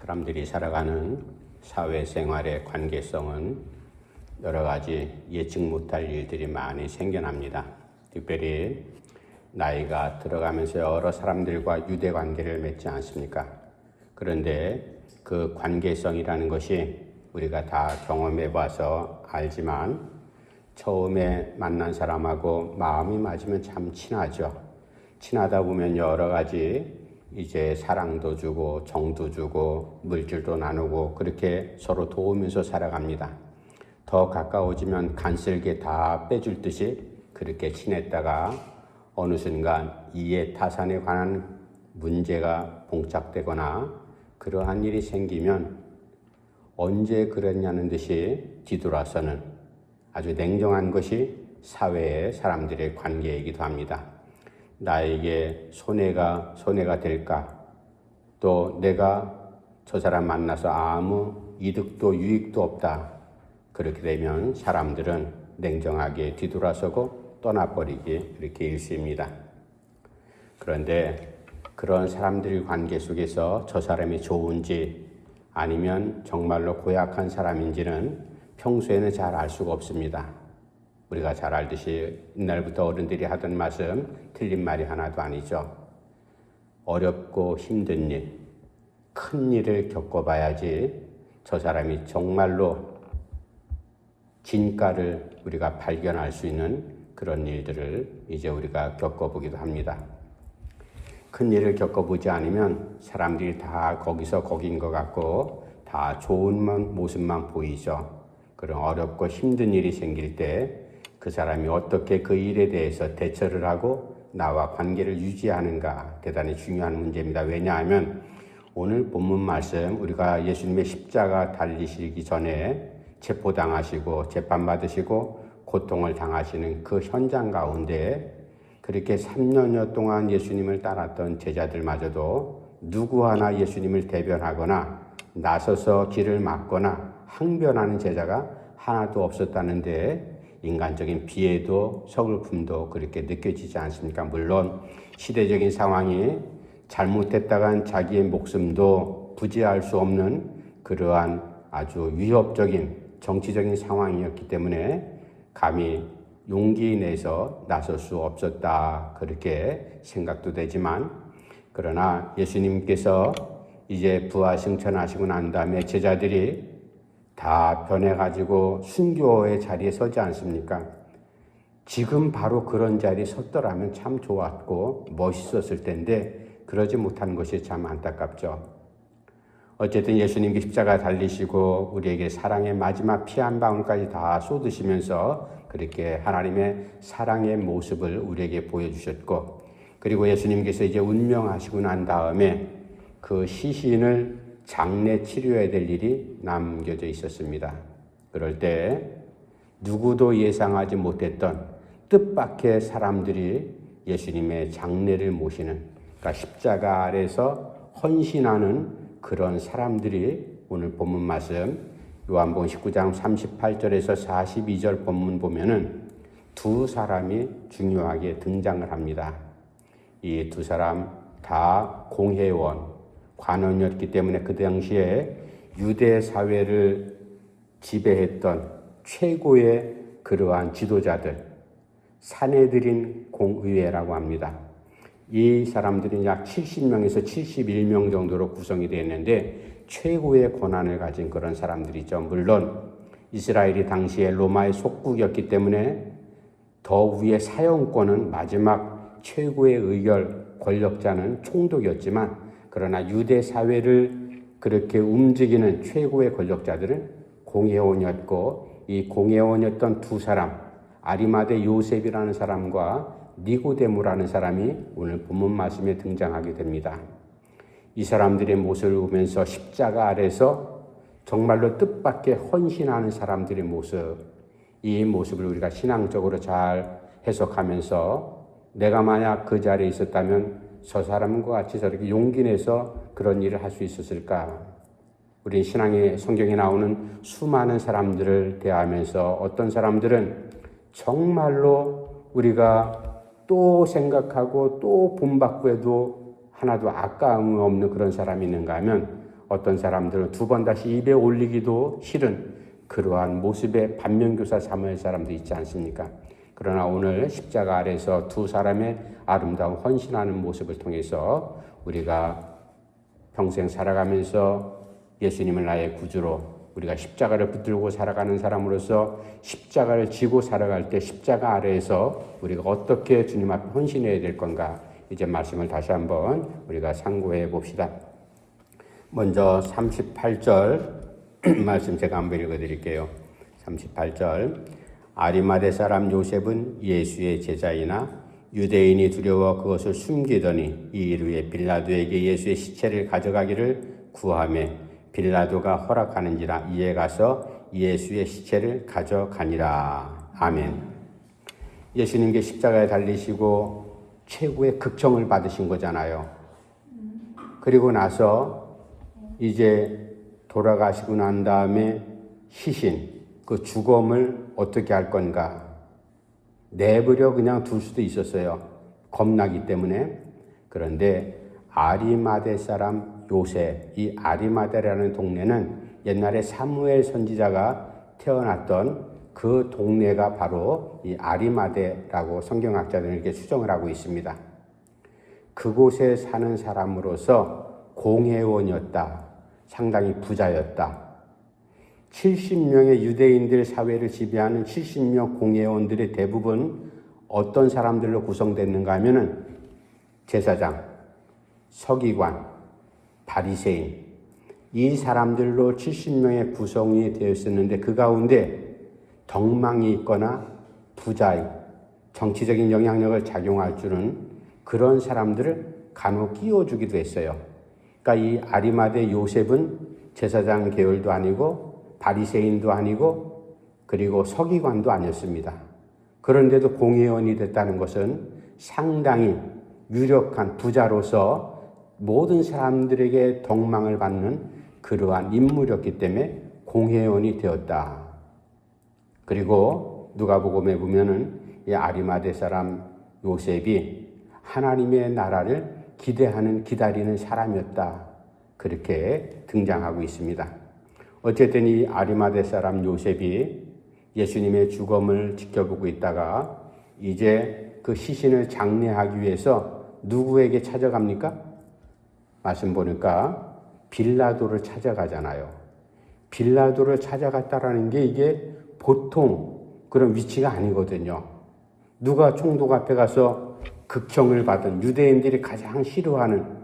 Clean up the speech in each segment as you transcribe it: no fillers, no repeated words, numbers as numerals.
사람들이 살아가는 사회생활의 관계성은 여러 가지 예측 못할 일들이 많이 생겨납니다. 특별히 나이가 들어가면서 여러 사람들과 유대 관계를 맺지 않습니까? 그런데 그 관계성이라는 것이 우리가 다 경험해 봐서 알지만 처음에 만난 사람하고 마음이 맞으면 참 친하죠. 친하다 보면 여러 가지 이제 사랑도 주고 정도 주고 물질도 나누고 그렇게 서로 도우면서 살아갑니다. 더 가까워지면 간슬게 다 빼줄 듯이 그렇게 지냈다가 어느 순간 이해 타산에 관한 문제가 봉착되거나 그러한 일이 생기면 언제 그랬냐는 듯이 뒤돌아서는 아주 냉정한 것이 사회의 사람들의 관계이기도 합니다. 나에게 손해가 될까? 또 내가 저 사람 만나서 아무 이득도 유익도 없다. 그렇게 되면 사람들은 냉정하게 뒤돌아서고 떠나버리기 그렇게 일쑤입니다. 그런데 그런 사람들의 관계 속에서 저 사람이 좋은지 아니면 정말로 고약한 사람인지는 평소에는 잘 알 수가 없습니다. 우리가 잘 알듯이 옛날부터 어른들이 하던 말씀 틀린 말이 하나도 아니죠. 어렵고 힘든 일, 큰 일을 겪어봐야지 저 사람이 정말로 진가를 우리가 발견할 수 있는 그런 일들을 이제 우리가 겪어보기도 합니다. 큰 일을 겪어보지 않으면 사람들이 다 거기서 거긴 것 같고 다 좋은 모습만 보이죠. 그런 어렵고 힘든 일이 생길 때 그 사람이 어떻게 그 일에 대해서 대처를 하고 나와 관계를 유지하는가 대단히 중요한 문제입니다. 왜냐하면 오늘 본문 말씀 우리가 예수님의 십자가 달리시기 전에 체포당하시고 재판받으시고 고통을 당하시는 그 현장 가운데 그렇게 3년여 동안 예수님을 따랐던 제자들마저도 누구 하나 예수님을 대변하거나 나서서 길을 막거나 항변하는 제자가 하나도 없었다는데 인간적인 비애도 서글픔도 그렇게 느껴지지 않습니까? 물론 시대적인 상황이 잘못했다간 자기의 목숨도 부지할 수 없는 그러한 아주 위협적인 정치적인 상황이었기 때문에 감히 용기 내서 나설 수 없었다 그렇게 생각도 되지만 그러나 예수님께서 이제 부활승천하시고 난 다음에 제자들이 다 변해가지고 순교의 자리에 서지 않습니까? 지금 바로 그런 자리에 섰더라면 참 좋았고 멋있었을 텐데 그러지 못한 것이 참 안타깝죠. 어쨌든 예수님께 십자가 달리시고 우리에게 사랑의 마지막 피 한 방울까지 다 쏟으시면서 그렇게 하나님의 사랑의 모습을 우리에게 보여주셨고 그리고 예수님께서 이제 운명하시고 난 다음에 그 시신을 장례 치료해야 될 일이 남겨져 있었습니다. 그럴 때 누구도 예상하지 못했던 뜻밖의 사람들이 예수님의 장례를 모시는 그러니까 십자가 아래서 헌신하는 그런 사람들이 오늘 본문 말씀 요한복음 19장 38절에서 42절 본문 보면은 두 사람이 중요하게 등장을 합니다. 이 두 사람 다 공회원 관원이었기 때문에 그 당시에 유대 사회를 지배했던 최고의 그러한 지도자들, 산헤드린 공의회라고 합니다. 이 사람들이 약 70명에서 71명 정도로 구성이 되어 있는데 최고의 권한을 가진 그런 사람들이죠. 물론 이스라엘이 당시에 로마의 속국이었기 때문에 더 위의 사형권은 마지막 최고의 의결 권력자는 총독이었지만 그러나 유대 사회를 그렇게 움직이는 최고의 권력자들은 공회원이었고 이 공회원이었던 두 사람 아리마대 요셉이라는 사람과 니고데모라는 사람이 오늘 본문 말씀에 등장하게 됩니다. 이 사람들의 모습을 보면서 십자가 아래서 정말로 뜻밖의 헌신하는 사람들의 모습 이 모습을 우리가 신앙적으로 잘 해석하면서 내가 만약 그 자리에 있었다면 저 사람과 같이 저렇게 용기 내서 그런 일을 할 수 있었을까? 우리 신앙의 성경에 나오는 수많은 사람들을 대하면서 어떤 사람들은 정말로 우리가 또 생각하고 또 본받고 해도 하나도 아까움 없는 그런 사람이 있는가 하면 어떤 사람들은 두 번 다시 입에 올리기도 싫은 그러한 모습의 반면교사 삼을 사람도 있지 않습니까? 그러나 오늘 십자가 아래서 두 사람의 아름다운 헌신하는 모습을 통해서 우리가 평생 살아가면서 예수님을 나의 구주로 우리가 십자가를 붙들고 살아가는 사람으로서 십자가를 지고 살아갈 때 십자가 아래에서 우리가 어떻게 주님 앞에 헌신해야 될 건가, 이제 말씀을 다시 한번 우리가 상고해 봅시다. 먼저 38절 말씀 제가 한번 읽어드릴게요. 38절 아리마대 사람 요셉은 예수의 제자이나 유대인이 두려워 그것을 숨기더니 이 일 후에 빌라도에게 예수의 시체를 가져가기를 구하매 빌라도가 허락하는지라 이에 가서 예수의 시체를 가져가니라. 아멘. 예수님께 십자가에 달리시고 최고의 극정을 받으신 거잖아요. 그리고 나서 이제 돌아가시고 난 다음에 시신, 그 죽음을 어떻게 할 건가? 내버려 그냥 둘 수도 있었어요. 겁나기 때문에. 그런데 아리마대 사람 요셉, 이 아리마대라는 동네는 옛날에 사무엘 선지자가 태어났던 그 동네가 바로 이 아리마대라고 성경학자들은 이렇게 추정을 하고 있습니다. 그곳에 사는 사람으로서 공회원이었다. 상당히 부자였다. 70명의 유대인들 사회를 지배하는 70명 공회원들의 대부분 어떤 사람들로 구성됐는가 하면은 제사장, 서기관, 바리새인, 이 사람들로 70명의 구성이 되어 있었는데 그 가운데 덕망이 있거나 부자인, 정치적인 영향력을 작용할 줄은 그런 사람들을 간혹 끼워주기도 했어요. 그러니까 이 아리마대 요셉은 제사장 계열도 아니고 바리새인도 아니고 그리고 서기관도 아니었습니다. 그런데도 공회원이 됐다는 것은 상당히 유력한 부자로서 모든 사람들에게 덕망을 받는 그러한 인물이었기 때문에 공회원이 되었다. 그리고 누가복음에 보면은 이 아리마대 사람 요셉이 하나님의 나라를 기다리는 사람이었다. 그렇게 등장하고 있습니다. 어쨌든 이 아리마대 사람 요셉이 예수님의 죽음을 지켜보고 있다가 이제 그 시신을 장례하기 위해서 누구에게 찾아갑니까? 말씀 보니까 빌라도를 찾아가잖아요. 빌라도를 찾아갔다라는 게 이게 보통 그런 위치가 아니거든요. 누가 총독 앞에 가서 극형을 받은 유대인들이 가장 싫어하는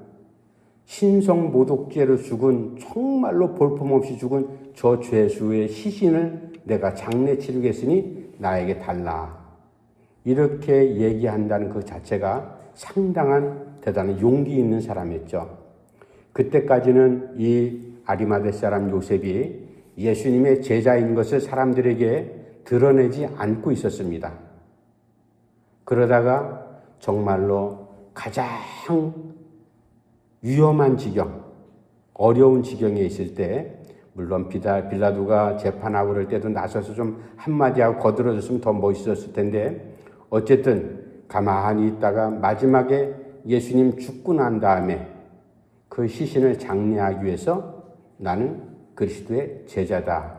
신성모독죄로 죽은, 정말로 볼품없이 죽은 저 죄수의 시신을 내가 장례 치르겠으니 나에게 달라. 이렇게 얘기한다는 그 자체가 상당한 대단한 용기 있는 사람이었죠. 그때까지는 이 아리마대 사람 요셉이 예수님의 제자인 것을 사람들에게 드러내지 않고 있었습니다. 그러다가 정말로 가장 위험한 지경, 어려운 지경에 있을 때, 물론 빌라도가 재판하고 그럴 때도 나서서 좀 한마디 하고 거들어줬으면 더 멋있었을 텐데, 어쨌든 가만히 있다가 마지막에 예수님 죽고 난 다음에 그 시신을 장례하기 위해서 나는 그리스도의 제자다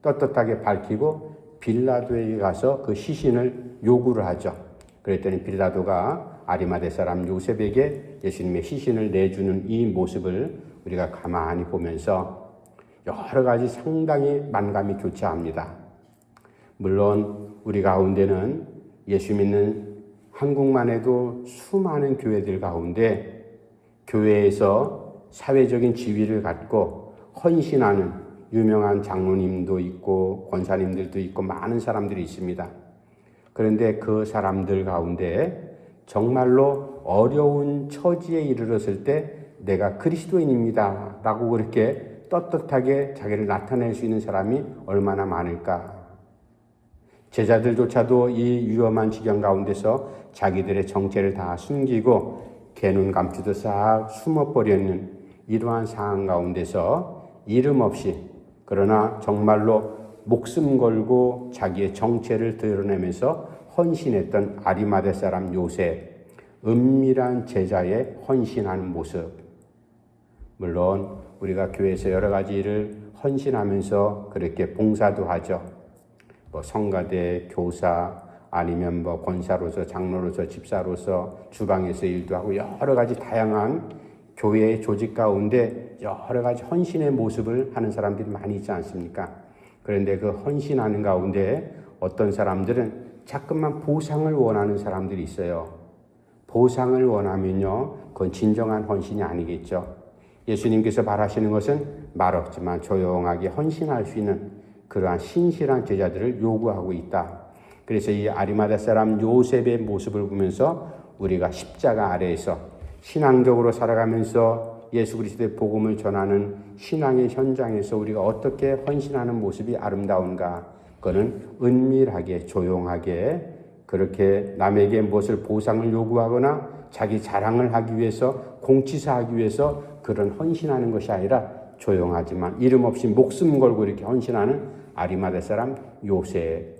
떳떳하게 밝히고 빌라도에게 가서 그 시신을 요구를 하죠. 그랬더니 빌라도가 아리마대 사람 요셉에게 예수님의 시신을 내주는 이 모습을 우리가 가만히 보면서 여러 가지 상당히 만감이 교차합니다. 물론 우리 가운데는 예수 믿는 한국만 해도 수많은 교회들 가운데 교회에서 사회적인 지위를 갖고 헌신하는 유명한 장로님도 있고 권사님들도 있고 많은 사람들이 있습니다. 그런데 그 사람들 가운데 정말로 어려운 처지에 이르렀을 때 내가 그리스도인입니다 라고 그렇게 떳떳하게 자기를 나타낼 수 있는 사람이 얼마나 많을까. 제자들조차도 이 위험한 지경 가운데서 자기들의 정체를 다 숨기고 개눈 감추듯 싹 숨어버리는 이러한 상황 가운데서 이름 없이, 그러나 정말로 목숨 걸고 자기의 정체를 드러내면서 헌신했던 아리마대 사람 요셉, 은밀한 제자의 헌신하는 모습. 물론 우리가 교회에서 여러 가지 일을 헌신하면서 그렇게 봉사도 하죠. 뭐 성가대, 교사, 아니면 뭐 권사로서, 장로로서, 집사로서, 주방에서 일도 하고 여러 가지 다양한 교회의 조직 가운데 여러 가지 헌신의 모습을 하는 사람들이 많이 있지 않습니까? 그런데 그 헌신하는 가운데 어떤 사람들은 자꾸만 보상을 원하는 사람들이 있어요. 보상을 원하면요, 그건 진정한 헌신이 아니겠죠. 예수님께서 바라시는 것은 말없지만 조용하게 헌신할 수 있는 그러한 신실한 제자들을 요구하고 있다. 그래서 이 아리마다 사람 요셉의 모습을 보면서 우리가 십자가 아래에서 신앙적으로 살아가면서 예수 그리스도의 복음을 전하는 신앙의 현장에서 우리가 어떻게 헌신하는 모습이 아름다운가, 그거는 은밀하게 조용하게 그렇게 남에게 무엇을 보상을 요구하거나 자기 자랑을 하기 위해서, 공치사하기 위해서 그런 헌신하는 것이 아니라 조용하지만 이름 없이 목숨 걸고 이렇게 헌신하는 아리마다 사람 요셉,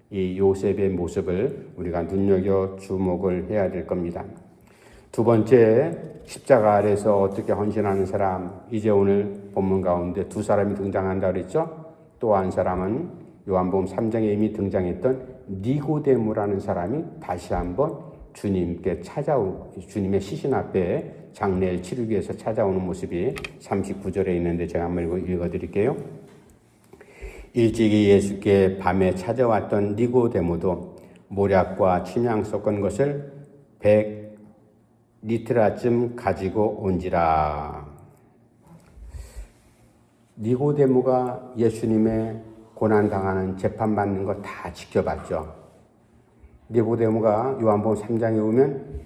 이 요셉의 모습을 우리가 눈여겨 주목을 해야 될 겁니다. 두 번째, 십자가 아래서 어떻게 헌신하는 사람, 이제 오늘 본문 가운데 두 사람이 등장한다 그랬죠. 또 한 사람은 요한복음 3장에 이미 등장했던 니고데모라는 사람이 다시 한번 주님께 주님의 시신 앞에 장례를 치르기 위해서 찾아오는 모습이 39절에 있는데 제가 한번 읽어드릴게요. 일찍이 예수께 밤에 찾아왔던 니고데모도 모략과 침향 섞은 것을 100리트라쯤 가지고 온지라. 니고데모가 예수님의 고난당하는 재판받는 거 다 지켜봤죠. 니고데모가 요한복음 3장에 보면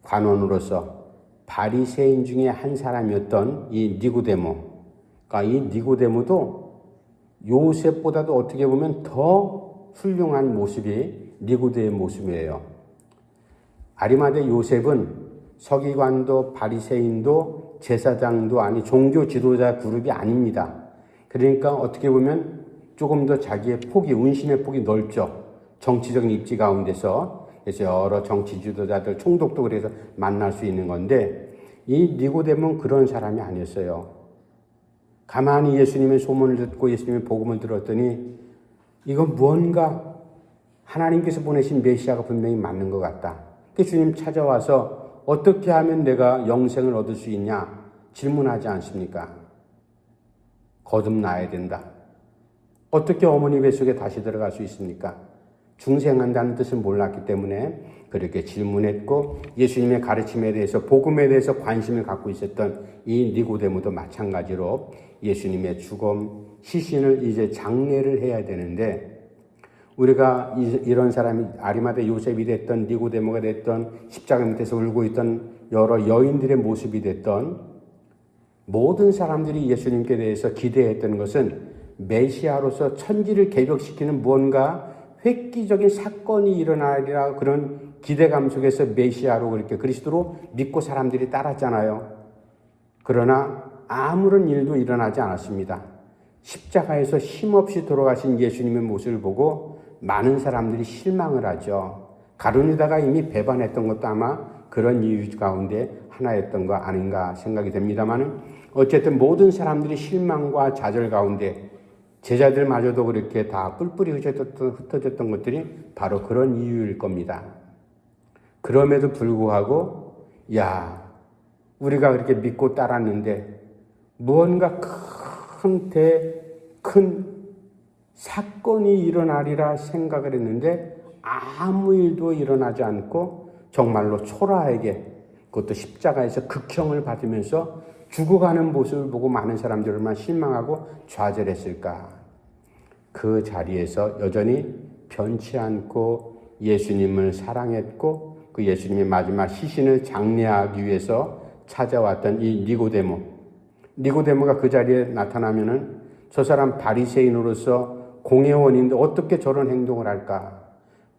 관원으로서 바리새인 중에 한 사람이었던 이 니고데모, 그러니까 이 니고데모도 요셉보다도 어떻게 보면 더 훌륭한 모습이 니고데의 모습이에요. 아리마대 요셉은 서기관도 바리새인도 제사장도 아니 종교 지도자 그룹이 아닙니다. 그러니까 어떻게 보면 조금 더 자기의 폭이, 운신의 폭이 넓죠. 정치적인 입지 가운데서 그래서 여러 정치 지도자들 총독도 그래서 만날 수 있는 건데, 이 니고데모는 그런 사람이 아니었어요. 가만히 예수님의 소문을 듣고 예수님의 복음을 들었더니 이건 무언가 하나님께서 보내신 메시아가 분명히 맞는 것 같다. 그래서 주님 찾아와서 어떻게 하면 내가 영생을 얻을 수 있냐 질문하지 않습니까? 거듭나야 된다. 어떻게 어머니 뱃속에 다시 들어갈 수 있습니까? 중생한다는 뜻을 몰랐기 때문에 그렇게 질문했고, 예수님의 가르침에 대해서, 복음에 대해서 관심을 갖고 있었던 이 니고데모도 마찬가지로 예수님의 죽음, 시신을 이제 장례를 해야 되는데, 우리가 이런 사람이 아리마대 요셉이 됐던, 니고데모가 됐던, 십자가 밑에서 울고 있던 여러 여인들의 모습이 됐던, 모든 사람들이 예수님께 대해서 기대했던 것은 메시아로서 천지를 개벽시키는 무언가 획기적인 사건이 일어나리라, 그런 기대감 속에서 메시아로 그렇게 그리스도로 믿고 사람들이 따랐잖아요. 그러나 아무런 일도 일어나지 않았습니다. 십자가에서 힘없이 돌아가신 예수님의 모습을 보고 많은 사람들이 실망을 하죠. 가룟 유다가 이미 배반했던 것도 아마 그런 이유 가운데 하나였던 거 아닌가 생각이 됩니다만, 어쨌든 모든 사람들이 실망과 좌절 가운데 제자들마저도 그렇게 다 뿔뿔이 흩어졌던 것들이 바로 그런 이유일 겁니다. 그럼에도 불구하고 우리가 그렇게 믿고 따랐는데 무언가 큰 사건이 일어나리라 생각을 했는데 아무 일도 일어나지 않고 정말로 초라하게, 그것도 십자가에서 극형을 받으면서 죽어가는 모습을 보고 많은 사람들이 얼마나 실망하고 좌절했을까. 그 자리에서 여전히 변치 않고 예수님을 사랑했고 그 예수님의 마지막 시신을 장례하기 위해서 찾아왔던 이 니고데모가 그 자리에 나타나면은 저 사람 바리새인으로서 공회원인데 어떻게 저런 행동을 할까?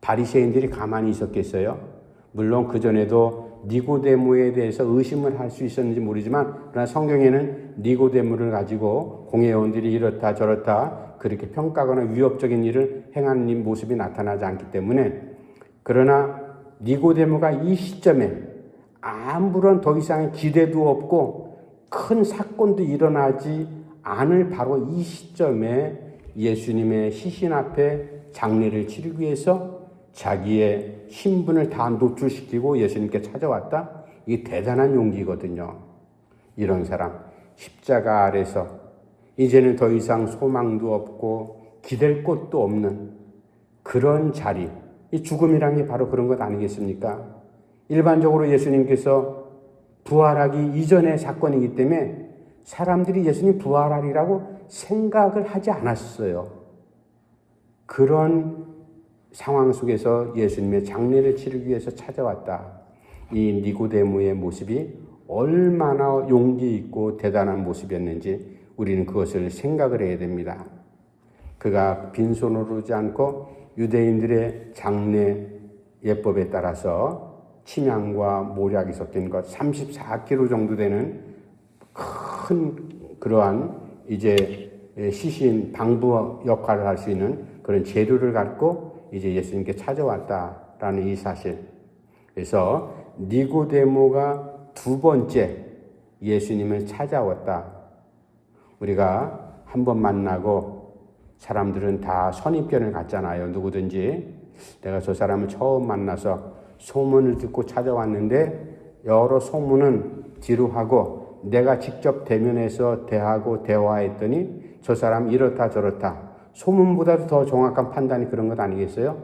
바리새인들이 가만히 있었겠어요? 물론 그전에도 니고데모에 대해서 의심을 할 수 있었는지 모르지만, 그러나 성경에는 니고데모를 가지고 공회원들이 이렇다 저렇다 그렇게 평가하거나 위협적인 일을 행하는 모습이 나타나지 않기 때문에, 그러나 니고데모가 이 시점에 아무런 더 이상의 기대도 없고 큰 사건도 일어나지 않을 바로 이 시점에 예수님의 시신 앞에 장례를 치르기 위해서 자기의 신분을 다 노출시키고 예수님께 찾아왔다. 이게 대단한 용기거든요. 이런 사람, 십자가 아래서 이제는 더 이상 소망도 없고 기댈 곳도 없는 그런 자리, 이 죽음이란 게 바로 그런 것 아니겠습니까? 일반적으로 예수님께서 부활하기 이전의 사건이기 때문에 사람들이 예수님 부활하리라고 생각을 하지 않았어요. 그런 상황 속에서 예수님의 장례를 치르기 위해서 찾아왔다. 이 니고데모의 모습이 얼마나 용기 있고 대단한 모습이었는지 우리는 그것을 생각을 해야 됩니다. 그가 빈손으로 오지 않고 유대인들의 장례 예법에 따라서 침향과 모략이 섞인 것 34kg 정도 되는 큰 그러한 이제 시신 방부 역할을 할 수 있는 그런 재료를 갖고 이제 예수님께 찾아왔다라는 이 사실. 그래서 니고데모가 두 번째 예수님을 찾아왔다. 우리가 한 번 만나고 사람들은 다 선입견을 갖잖아요. 누구든지 내가 저 사람을 처음 만나서 소문을 듣고 찾아왔는데 여러 소문은 뒤로 하고 내가 직접 대면해서 대하고 대화했더니 저 사람 이렇다 저렇다. 소문보다도 더 정확한 판단이 그런 것 아니겠어요?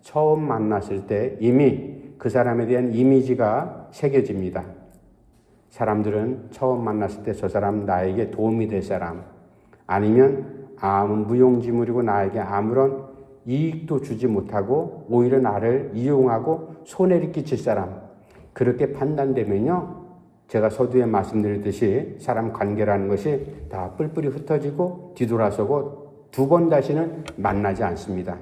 처음 만났을 때 이미 그 사람에 대한 이미지가 새겨집니다. 사람들은 처음 만났을 때 저 사람 나에게 도움이 될 사람, 아니면 무용지물이고 나에게 아무런 이익도 주지 못하고 오히려 나를 이용하고 손해를 끼칠 사람, 그렇게 판단되면요, 제가 서두에 말씀드렸듯이 사람 관계라는 것이 다 뿔뿔이 흩어지고 뒤돌아서고 두 번 다시는 만나지 않습니다.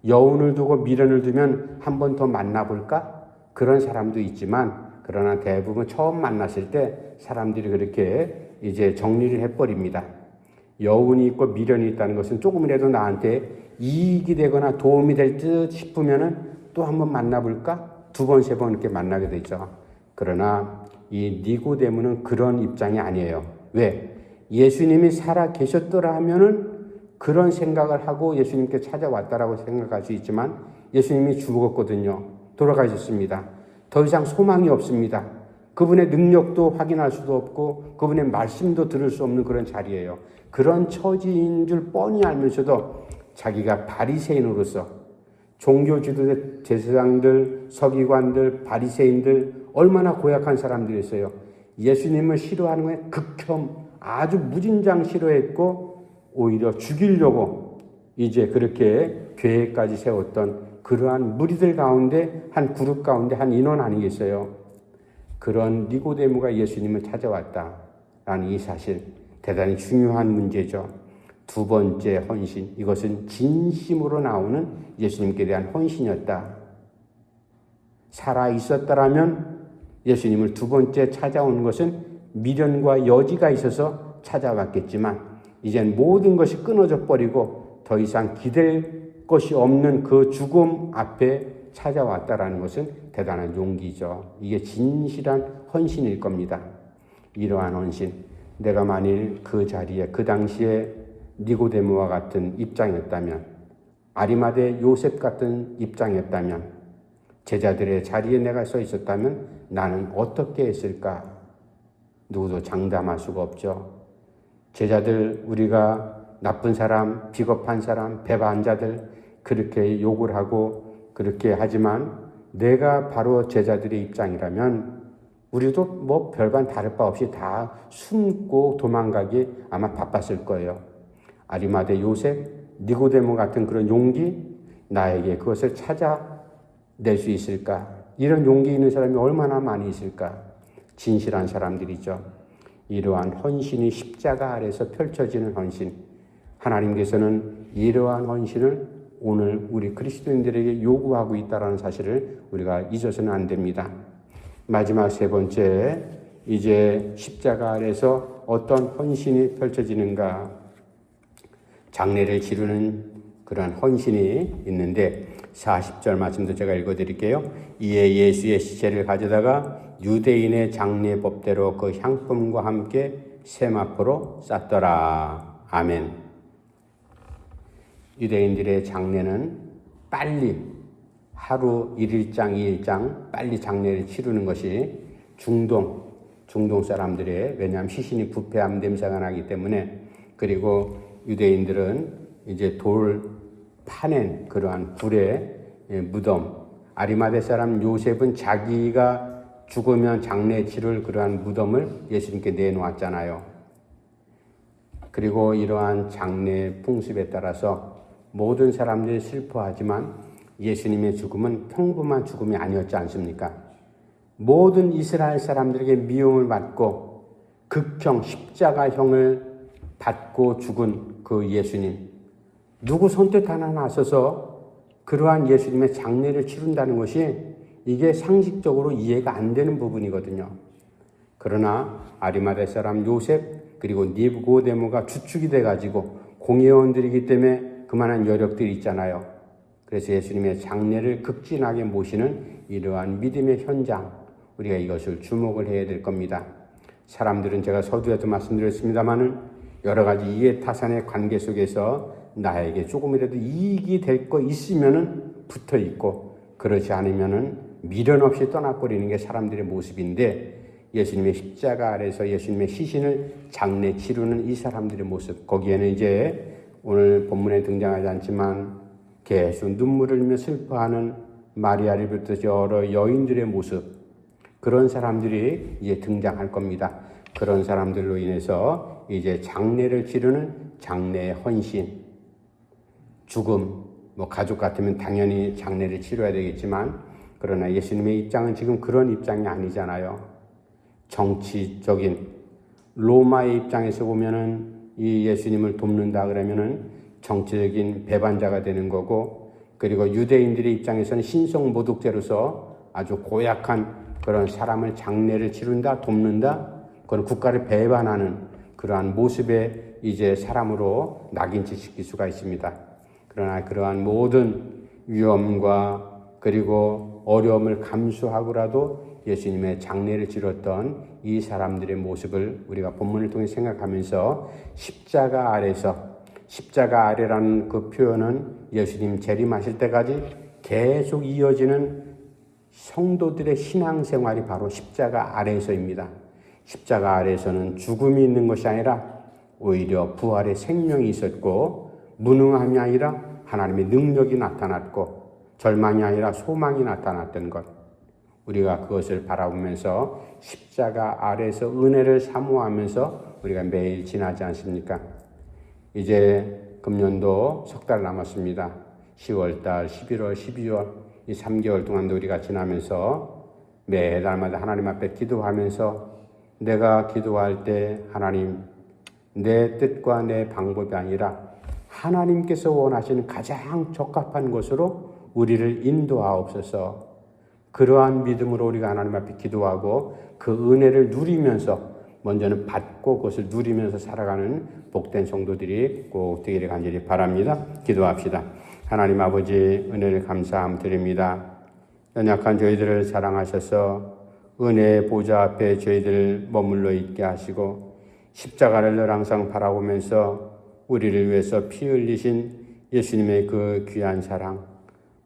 여운을 두고 미련을 두면 한 번 더 만나볼까? 그런 사람도 있지만, 그러나 대부분 처음 만났을 때 사람들이 그렇게 이제 정리를 해버립니다. 여운이 있고 미련이 있다는 것은 조금이라도 나한테 이익이 되거나 도움이 될 듯 싶으면은 또 한 번 만나볼까? 두 번, 세 번 이렇게 만나게 되죠. 그러나 이 니고데모는 그런 입장이 아니에요. 왜? 예수님이 살아 계셨더라 하면은 그런 생각을 하고 예수님께 찾아왔다라고 생각할 수 있지만 예수님이 죽었거든요. 돌아가셨습니다. 더 이상 소망이 없습니다. 그분의 능력도 확인할 수도 없고 그분의 말씀도 들을 수 없는 그런 자리예요. 그런 처지인 줄 뻔히 알면서도 자기가 바리새인으로서 종교 지도자 제사장들, 서기관들, 바리새인들 얼마나 고약한 사람들이었어요. 예수님을 싫어하는 건 극혐, 아주 무진장 싫어했고 오히려 죽이려고 이제 그렇게 계획까지 세웠던 그러한 무리들 가운데 한 그룹 가운데 한 인원 아니겠어요? 그런 니고데모가 예수님을 찾아왔다라는 이 사실, 대단히 중요한 문제죠. 두 번째 헌신, 이것은 진심으로 나오는 예수님께 대한 헌신이었다. 살아 있었다라면 예수님을 두 번째 찾아오는 것은 미련과 여지가 있어서 찾아왔겠지만 이젠 모든 것이 끊어져 버리고 더 이상 기댈 것이 없는 그 죽음 앞에 찾아왔다라는 것은 대단한 용기죠. 이게 진실한 헌신일 겁니다. 이러한 헌신, 내가 만일 그 자리에 그 당시에 니고데모와 같은 입장이었다면, 아리마대 요셉 같은 입장이었다면, 제자들의 자리에 내가 서 있었다면 나는 어떻게 했을까? 누구도 장담할 수가 없죠. 제자들, 우리가 나쁜 사람, 비겁한 사람, 배반한 자들 그렇게 욕을 하고 그렇게 하지만 내가 바로 제자들의 입장이라면 우리도 뭐 별반 다를 바 없이 다 숨고 도망가기 아마 바빴을 거예요. 아리마대 요셉, 니고데모 같은 그런 용기, 나에게 그것을 찾아낼 수 있을까? 이런 용기 있는 사람이 얼마나 많이 있을까? 진실한 사람들이죠. 이러한 헌신이 십자가 아래서 펼쳐지는 헌신, 하나님께서는 이러한 헌신을 오늘 우리 그리스도인들에게 요구하고 있다는 사실을 우리가 잊어서는 안 됩니다. 마지막 세 번째, 이제 십자가 아래서 어떤 헌신이 펼쳐지는가? 장례를 치르는 그런 헌신이 있는데 40절 말씀도 제가 읽어드릴게요. 이에 예수의 시체를 가져다가 유대인의 장례 법대로 그 향품과 함께 세마포로 쌌더라. 아멘. 유대인들의 장례는 빨리 하루 1일장, 2일장 빨리 장례를 치르는 것이 중동 사람들의, 왜냐하면 시신이 부패함 냄새가 나기 때문에, 그리고 유대인들은 이제 돌 파낸 그러한 불의 무덤, 아리마대 사람 요셉은 자기가 죽으면 장례 치를 그러한 무덤을 예수님께 내놓았잖아요. 그리고 이러한 장례 풍습에 따라서 모든 사람들이 슬퍼하지만 예수님의 죽음은 평범한 죽음이 아니었지 않습니까? 모든 이스라엘 사람들에게 미움을 받고 극형, 십자가형을 받고 죽은 그 예수님, 누구 손뜻 하나 나서서 그러한 예수님의 장례를 치른다는 것이 이게 상식적으로 이해가 안 되는 부분이거든요. 그러나 아리마대 사람 요셉 그리고 니고데모가 주축이 돼가지고 공회원들이기 때문에 그만한 여력들이 있잖아요. 그래서 예수님의 장례를 극진하게 모시는 이러한 믿음의 현장, 우리가 이것을 주목을 해야 될 겁니다. 사람들은 제가 서두에도 말씀드렸습니다마는 여러 가지 이해타산의 관계 속에서 나에게 조금이라도 이익이 될 거 있으면은 붙어 있고, 그렇지 않으면은 미련 없이 떠나버리는 게 사람들의 모습인데, 예수님의 십자가 아래서 예수님의 시신을 장례 치르는 이 사람들의 모습, 거기에는 이제 오늘 본문에 등장하지 않지만 계속 눈물을 흘리며 슬퍼하는 마리아를 비롯해서 여러 여인들의 모습, 그런 사람들이 이제 등장할 겁니다. 그런 사람들로 인해서 이제 장례를 치르는 장례의 헌신, 죽음, 가족 같으면 당연히 장례를 치러야 되겠지만, 그러나 예수님의 입장은 지금 그런 입장이 아니잖아요. 정치적인 로마의 입장에서 보면은 이 예수님을 돕는다 그러면은 정치적인 배반자가 되는 거고, 그리고 유대인들의 입장에서는 신성모독죄로서 아주 고약한 그런 사람을 장례를 치른다, 돕는다, 그건 국가를 배반하는 그러한 모습의 이제 사람으로 낙인치 시킬 수가 있습니다. 그러나 그러한 모든 위험과 그리고 어려움을 감수하고라도 예수님의 장례를 치렀던 이 사람들의 모습을 우리가 본문을 통해 생각하면서 십자가 아래라는 그 표현은 예수님 재림하실 때까지 계속 이어지는 성도들의 신앙생활이 바로 십자가 아래에서입니다. 십자가 아래에서는 죽음이 있는 것이 아니라 오히려 부활의 생명이 있었고, 무능함이 아니라 하나님의 능력이 나타났고, 절망이 아니라 소망이 나타났던 것, 우리가 그것을 바라보면서 십자가 아래에서 은혜를 사모하면서 우리가 매일 지나지 않습니까? 이제 금년도 석 달 남았습니다. 10월달, 11월, 12월 이 3개월 동안도 우리가 지나면서 매달마다 하나님 앞에 기도하면서, 내가 기도할 때 하나님, 내 뜻과 내 방법이 아니라 하나님께서 원하시는 가장 적합한 것으로 우리를 인도하옵소서. 그러한 믿음으로 우리가 하나님 앞에 기도하고 그 은혜를 누리면서, 먼저는 받고 그것을 누리면서 살아가는 복된 성도들이 꼭 되기를 간절히 바랍니다. 기도합시다. 하나님 아버지, 은혜를 감사함 드립니다. 연약한 저희들을 사랑하셔서 은혜의 보좌 앞에 저희들을 머물러 있게 하시고, 십자가를 늘 항상 바라보면서 우리를 위해서 피 흘리신 예수님의 그 귀한 사랑,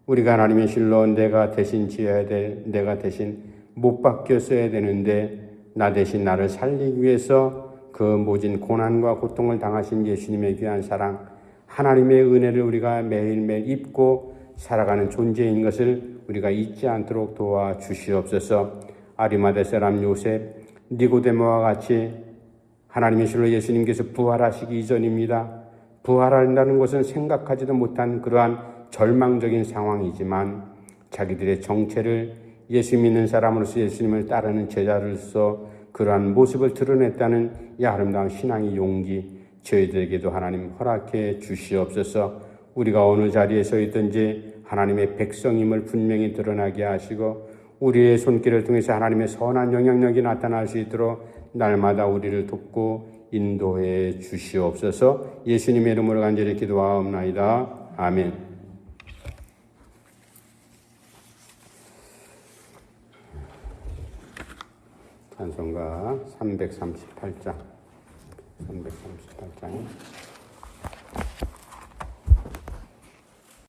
우리가 하나님의 실로 내가 대신 지어야 될, 내가 대신 못 박혔어야 되는데 나 대신 나를 살리기 위해서 그 모진 고난과 고통을 당하신 예수님의 귀한 사랑, 하나님의 은혜를 우리가 매일매일 입고 살아가는 존재인 것을 우리가 잊지 않도록 도와주시옵소서. 아리마대 사람 요셉, 니고데모와 같이 하나님의 실로 예수님께서 부활하시기 이전입니다. 부활한다는 것은 생각하지도 못한 그러한 절망적인 상황이지만, 자기들의 정체를 예수 믿는 사람으로서 예수님을 따르는 제자로서 그러한 모습을 드러냈다는 이 아름다운 신앙의 용기, 저희들에게도 하나님 허락해 주시옵소서. 우리가 어느 자리에 서 있든지 하나님의 백성임을 분명히 드러나게 하시고, 우리의 손길을 통해서 하나님의 선한 영향력이 나타날 수 있도록 날마다 우리를 돕고 인도해 주시옵소서. 예수님의 이름으로 간절히 기도하옵나이다. 아멘. 찬송가 338장. 338장.